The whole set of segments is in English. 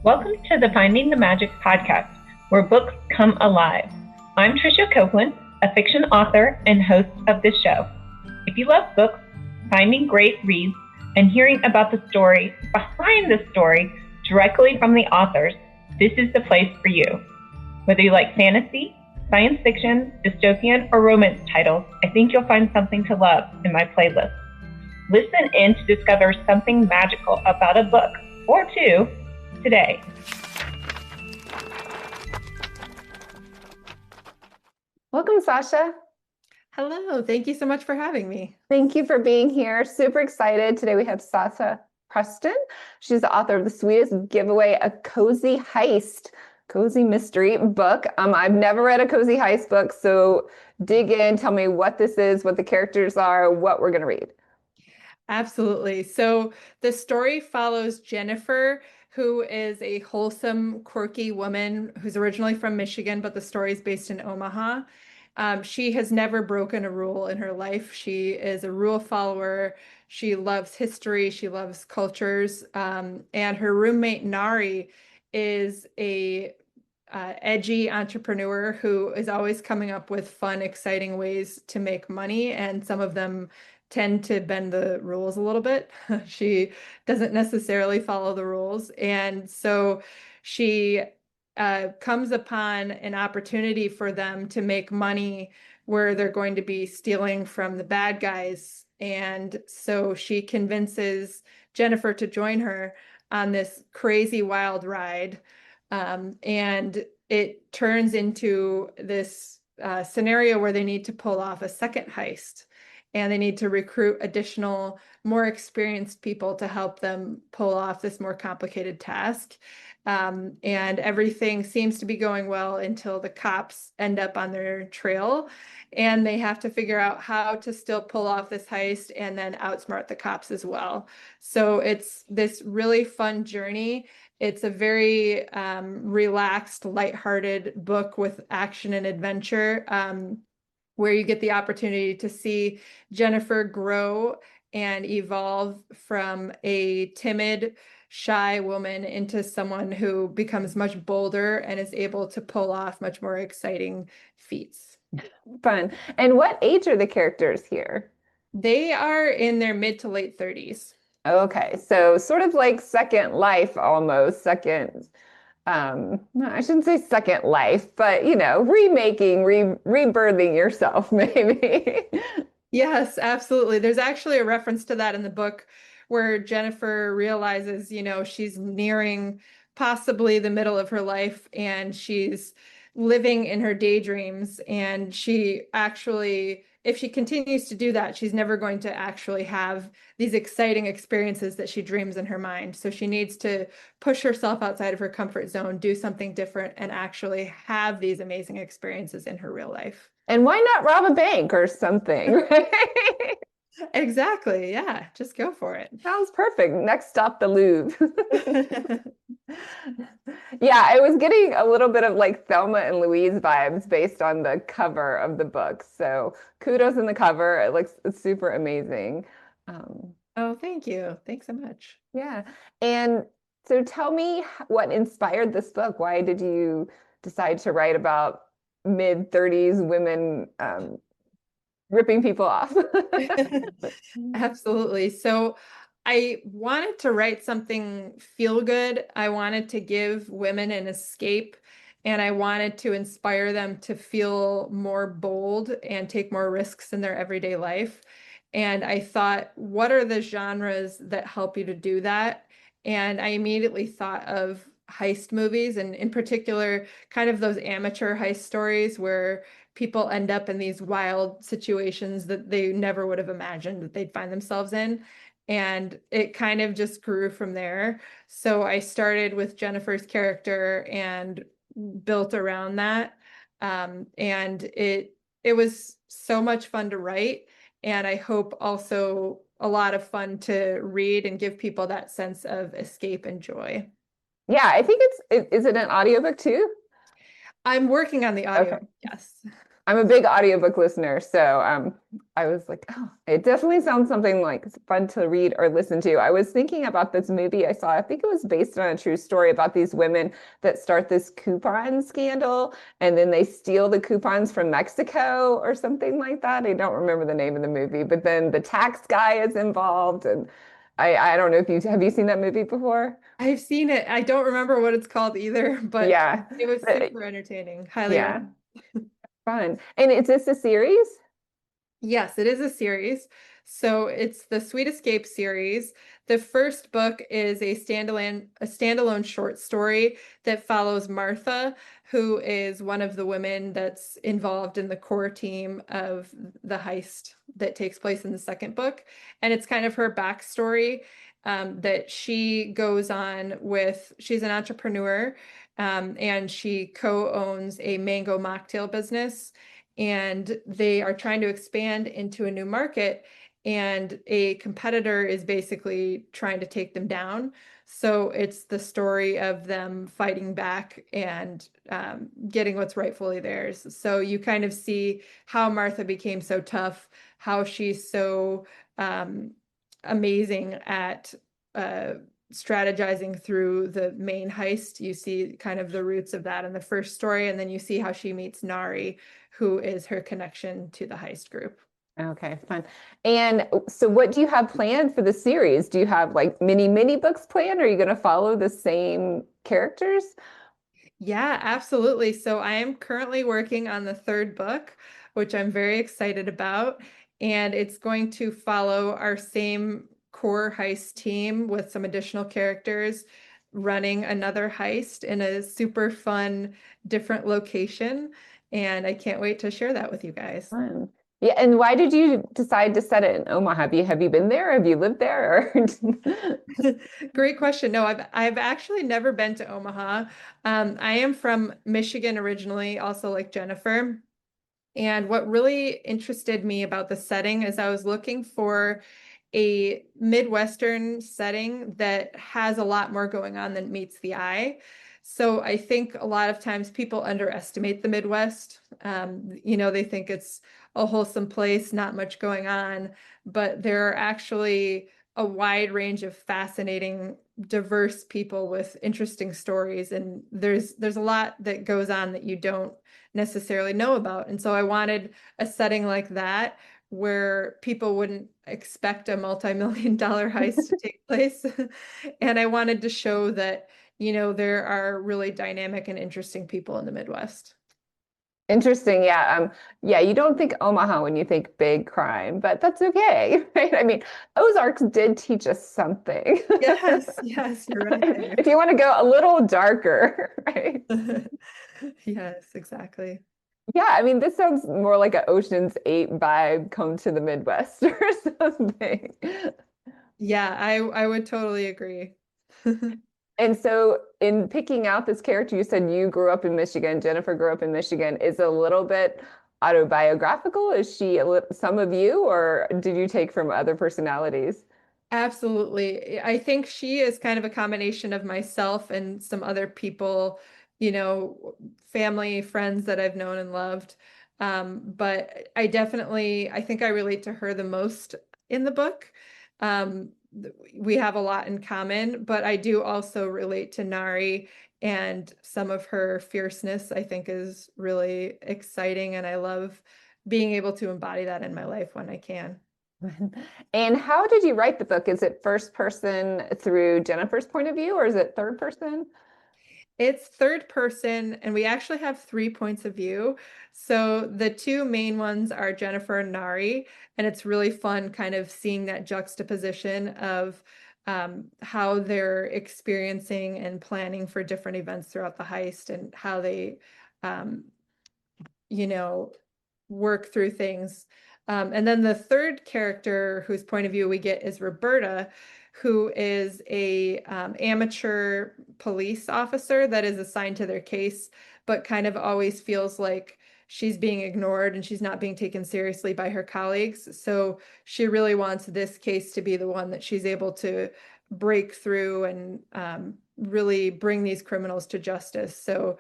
Welcome to the Finding the Magic podcast, where books come alive. I'm Tricia Copeland, a fiction author and host of this show. If you love books, finding great reads, and hearing about the story behind the story directly from the authors, this is the place for you. Whether you like fantasy, science fiction, dystopian, or romance titles, I think you'll find something to love in my playlist. Listen in to discover something magical about a book or two today. Welcome, Sasha. Hello, thank you so much for having me. Thank you for being here. Super excited. Today we have Sasha Preston. She's the author of The Sweetest Giveaway, a cozy heist, cozy mystery book. I've never read a cozy heist book, so dig in, tell me what this is, what the characters are, what we're going to read. Absolutely. So the story follows Jennifer, who is a wholesome, quirky woman who's originally from Michigan, but the story is based in Omaha. She has never broken a rule in her life. She is a rule follower. She loves history. She loves cultures. And her roommate, Nari, is a edgy entrepreneur who is always coming up with fun, exciting ways to make money. And some of them tend to bend the rules a little bit. She doesn't necessarily follow the rules. And so she comes upon an opportunity for them to make money where they're going to be stealing from the bad guys. And so she convinces Jennifer to join her on this crazy wild ride. And it turns into this scenario where they need to pull off a second heist. And they need to recruit additional, more experienced people to help them pull off this more complicated task. And everything seems to be going well until the cops end up on their trail. And they have to figure out how to still pull off this heist and then outsmart the cops as well. So it's this really fun journey. It's a very relaxed, lighthearted book with action and adventure. Where you get the opportunity to see Jennifer grow and evolve from a timid, shy woman into someone who becomes much bolder and is able to pull off much more exciting feats. Fun. And what age are the characters here? They are in their mid to late 30s. Okay, so sort of like Second Life almost, no, I shouldn't say second life, but remaking, rebirthing yourself, maybe. Yes, absolutely. There's actually a reference to that in the book where Jennifer realizes, she's nearing possibly the middle of her life and she's living in her daydreams. And she actually, if she continues to do that, she's never going to actually have these exciting experiences that she dreams in her mind. So she needs to push herself outside of her comfort zone, do something different, and actually have these amazing experiences in her real life. And why not rob a bank or something? Exactly. Yeah, just go for it. Sounds perfect. Next stop, the Louvre. Yeah, I was getting a little bit of like Thelma and Louise vibes based on the cover of the book. So kudos in the cover. It looks super amazing. Oh, thank you. Thanks so much. Yeah. And so tell me what inspired this book. Why did you decide to write about mid-30s women ripping people off? Absolutely. So I wanted to write something feel good. I wanted to give women an escape, and I wanted to inspire them to feel more bold and take more risks in their everyday life. And I thought, what are the genres that help you to do that? And I immediately thought of heist movies, and in particular, kind of those amateur heist stories where people end up in these wild situations that they never would have imagined that they'd find themselves in. And it kind of just grew from there. So I started with Jennifer's character and built around that. And it was so much fun to write. And I hope also a lot of fun to read and give people that sense of escape and joy. Yeah, I think is it an audiobook too? I'm working on the audio. Okay. Yes. I'm a big audiobook listener, so I was like, oh, it definitely sounds something like fun to read or listen to. I was thinking about this movie I saw. I think it was based on a true story about these women that start this coupon scandal and then they steal the coupons from Mexico or something like that. I don't remember the name of the movie, but then the tax guy is involved and I don't know if you have you seen that movie before? I've seen it. I don't remember what it's called either, but Yeah. it was super entertaining. Highly Yeah. recommend. Fun. And is this a series? Yes, it is a series. So it's the Sweet Escape series. The first book is a standalone short story that follows Martha, who is one of the women that's involved in the core team of the heist that takes place in the second book. And it's kind of her backstory that she goes on with, she's an entrepreneur, and she co-owns a mango mocktail business, and they are trying to expand into a new market, and a competitor is basically trying to take them down. So it's the story of them fighting back and getting what's rightfully theirs. So you kind of see how Martha became so tough, how she's so amazing at uh, strategizing through the main heist. You see kind of the roots of that in the first story, and then you see how she meets Nari, who is her connection to the heist group. Okay, fun. And so what do you have planned for the series? Do you have like mini books planned? Or are you going to follow the same characters? Yeah, absolutely. So I am currently working on the third book, which I'm very excited about. And it's going to follow our same core heist team with some additional characters running another heist in a super fun, different location. And I can't wait to share that with you guys. Fun. Yeah, and why did you decide to set it in Omaha? Have you been there? Have you lived there? Or... Great question. No, I've actually never been to Omaha. I am from Michigan originally, also like Jennifer. And what really interested me about the setting is I was looking for a Midwestern setting that has a lot more going on than meets the eye. So I think a lot of times people underestimate the Midwest. They think it's a wholesome place, not much going on, but there are actually a wide range of fascinating, diverse people with interesting stories, and there's a lot that goes on that you don't necessarily know about. And so I wanted a setting like that where people wouldn't expect a multi-million dollar heist to take place. And I wanted to show that, there are really dynamic and interesting people in the Midwest. Interesting. Yeah. Yeah, you don't think Omaha when you think big crime, but that's okay, right? I mean, Ozarks did teach us something. Yes, yes, you're right there. If you want to go a little darker, right? Yes, exactly. Yeah, I mean, this sounds more like an Ocean's 8 vibe, come to the Midwest or something. Yeah, I would totally agree. And so, in picking out this character, you said you grew up in Michigan, Jennifer grew up in Michigan. Is it a little bit autobiographical? Is she some of you, or did you take from other personalities? Absolutely. I think she is kind of a combination of myself and some other people, family, friends that I've known and loved. But I think I relate to her the most in the book. We have a lot in common, but I do also relate to Nari, and some of her fierceness, I think, is really exciting. And I love being able to embody that in my life when I can. And how did you write the book? Is it first person through Jennifer's point of view, or is it third person? It's third person, and we actually have 3 points of view. So the two main ones are Jennifer and Nari, and it's really fun kind of seeing that juxtaposition of how they're experiencing and planning for different events throughout the heist, and how they, um, you know, work through things. And then the third character whose point of view we get is Roberta, who is a amateur police officer that is assigned to their case, but kind of always feels like she's being ignored and she's not being taken seriously by her colleagues. So she really wants this case to be the one that she's able to break through and really bring these criminals to justice. So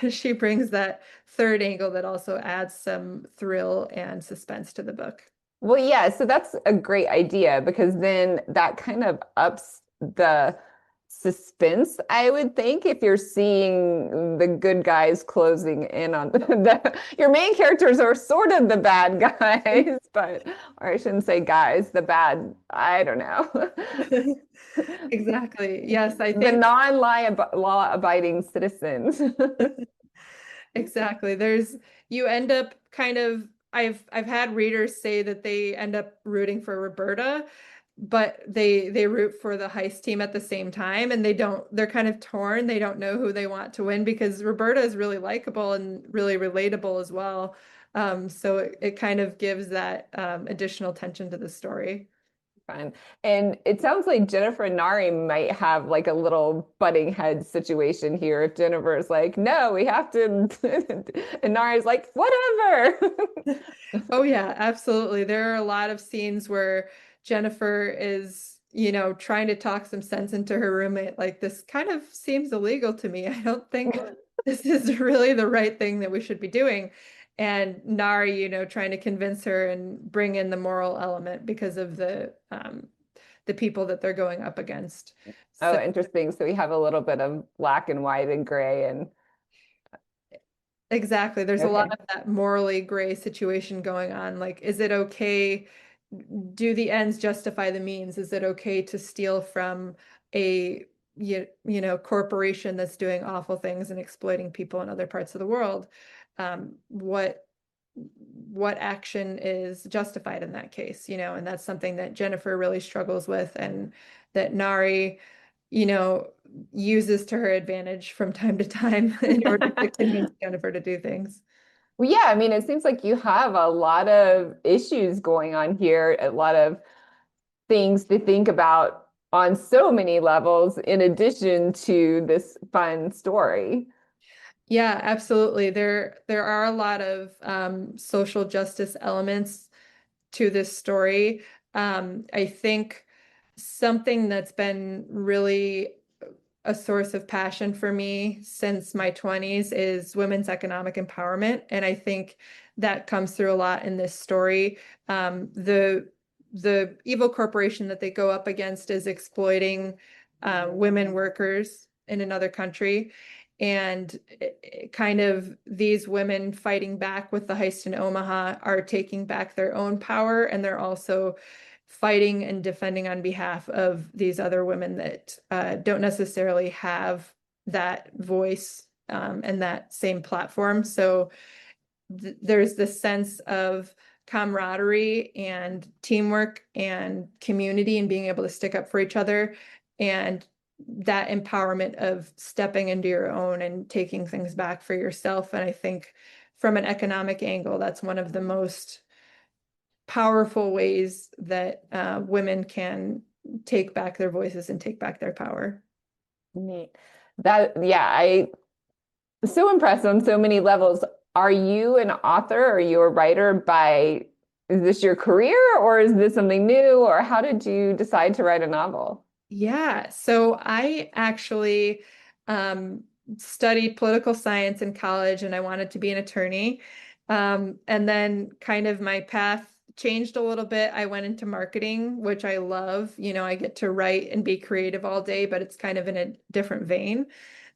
she brings that third angle that also adds some thrill and suspense to the book. Well, yeah, so that's a great idea because then that kind of ups the suspense, I would think, if you're seeing the good guys closing in on your main characters are sort of the bad guys, but or I shouldn't say guys, the bad, I don't know. Exactly. Yes, I The think law abiding citizens. exactly. You end up kind of I've had readers say that they end up rooting for Roberta, but they root for the heist team at the same time, and they're kind of torn. They don't know who they want to win because Roberta is really likable and really relatable as well. So it kind of gives that additional tension to the story. Fun. And it sounds like Jennifer and Nari might have like a little butting head situation here. If Jennifer's like, no, we have to, and Nari's like, whatever. Oh yeah, absolutely. There are a lot of scenes where Jennifer is, trying to talk some sense into her roommate. Like, this kind of seems illegal to me. I don't think this is really the right thing that we should be doing. And Nari, trying to convince her and bring in the moral element because of the people that they're going up against. Oh, So interesting. So we have a little bit of black and white and gray and exactly. There's a okay. lot of that morally gray situation going on. Like, is it okay? Do the ends justify the means? Is it okay to steal from a corporation that's doing awful things and exploiting people in other parts of the world? What action is justified in that case? And that's something that Jennifer really struggles with, and that Nari, uses to her advantage from time to time in order to convince Jennifer to do things. Well, yeah, I mean, it seems like you have a lot of issues going on here, a lot of things to think about on so many levels, in addition to this fun story. Yeah, absolutely. There are a lot of social justice elements to this story. I think something that's been really a source of passion for me since my 20s is women's economic empowerment. And I think that comes through a lot in this story. The evil corporation that they go up against is exploiting women workers in another country. And kind of these women fighting back with the heist in Omaha are taking back their own power, and they're also fighting and defending on behalf of these other women that don't necessarily have that voice and that same platform. So there's this sense of camaraderie and teamwork and community and being able to stick up for each other, and that empowerment of stepping into your own and taking things back for yourself. And I think from an economic angle, that's one of the most powerful ways that women can take back their voices and take back their power. Neat. That, yeah, I so impressed on so many levels. Are you an author? Are you a writer by, is this your career or is this something new? Or how did you decide to write a novel? Yeah, so I actually studied political science in college, and I wanted to be an attorney. And then kind of my path changed a little bit. I went into marketing, which I love. I get to write and be creative all day, but it's kind of in a different vein.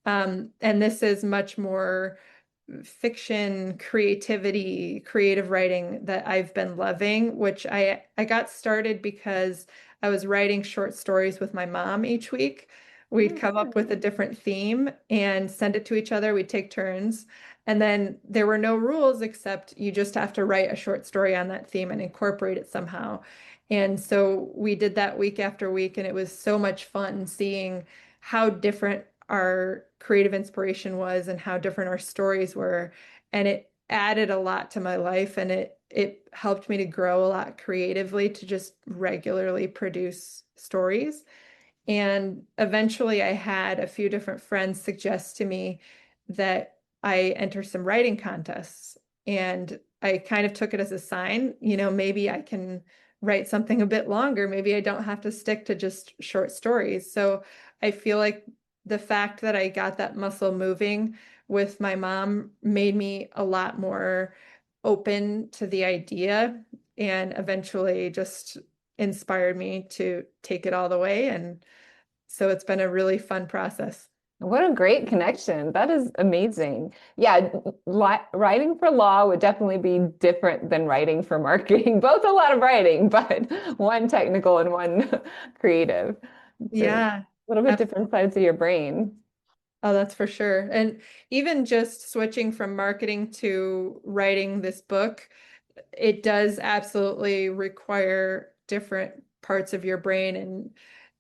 And this is much more fiction, creativity, creative writing that I've been loving, which I got started because I was writing short stories with my mom each week. We'd come up with a different theme and send it to each other. We'd take turns. And then there were no rules except you just have to write a short story on that theme and incorporate it somehow. And so we did that week after week, and it was so much fun seeing how different our creative inspiration was and how different our stories were. And it added a lot to my life, and it helped me to grow a lot creatively to just regularly produce stories. And eventually I had a few different friends suggest to me that I enter some writing contests. And I kind of took it as a sign, maybe I can write something a bit longer. Maybe I don't have to stick to just short stories. So I feel like the fact that I got that muscle moving with my mom made me a lot more open to the idea, and eventually just inspired me to take it all the way. And so it's been a really fun process. What a great connection. That is amazing. Yeah, writing for law would definitely be different than writing for marketing. Both a lot of writing, but one technical and one creative. So Yeah. a little bit different sides of your brain. Oh, that's for sure. And even just switching from marketing to writing this book, it does absolutely require different parts of your brain and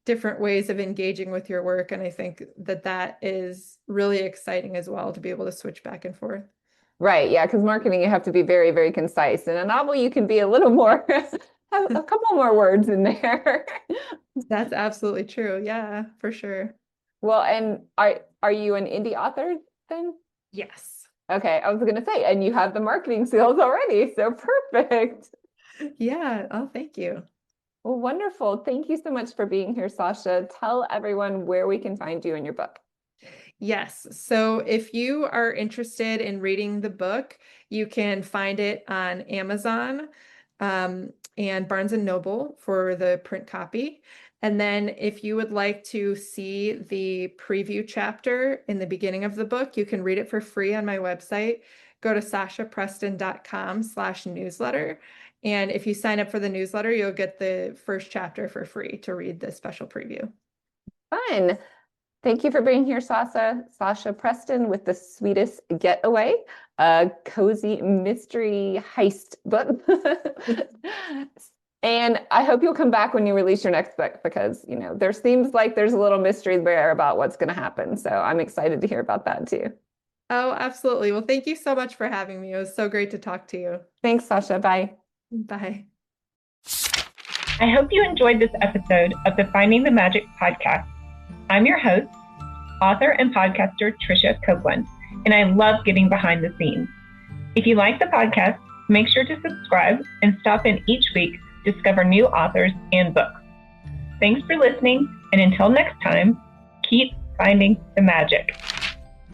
different ways of engaging with your work. And I think that that is really exciting as well, to be able to switch back and forth. Right. Yeah. Because marketing, you have to be very, very concise. In a novel, you can be a little more, have a couple more words in there. That's absolutely true. Yeah, for sure. Well, and are you an indie author then? Yes. Okay, I was going to say, and you have the marketing skills already, so perfect. Yeah. Oh, thank you. Well, wonderful. Thank you so much for being here, Sasha. Tell everyone where we can find you in your book. Yes. So if you are interested in reading the book, you can find it on Amazon, and Barnes and Noble for the print copy. And then if you would like to see the preview chapter in the beginning of the book, you can read it for free on my website. Go to sashapreston.com/newsletter. And if you sign up for the newsletter, you'll get the first chapter for free to read the special preview. Fun. Thank you for being here, Sasha. Sasha Preston with The Sweetest Getaway, a cozy mystery heist book. And I hope you'll come back when you release your next book, because, you know, there seems like there's a little mystery there about what's going to happen. So I'm excited to hear about that too. Oh, absolutely. Well, thank you so much for having me. It was so great to talk to you. Thanks, Sasha. Bye. Bye. I hope you enjoyed this episode of the Finding the Magic podcast. I'm your host, author and podcaster Trisha Copeland, and I love getting behind the scenes. If you like the podcast, make sure to subscribe and stop in each week to discover new authors and books. Thanks for listening, and until next time, keep finding the magic.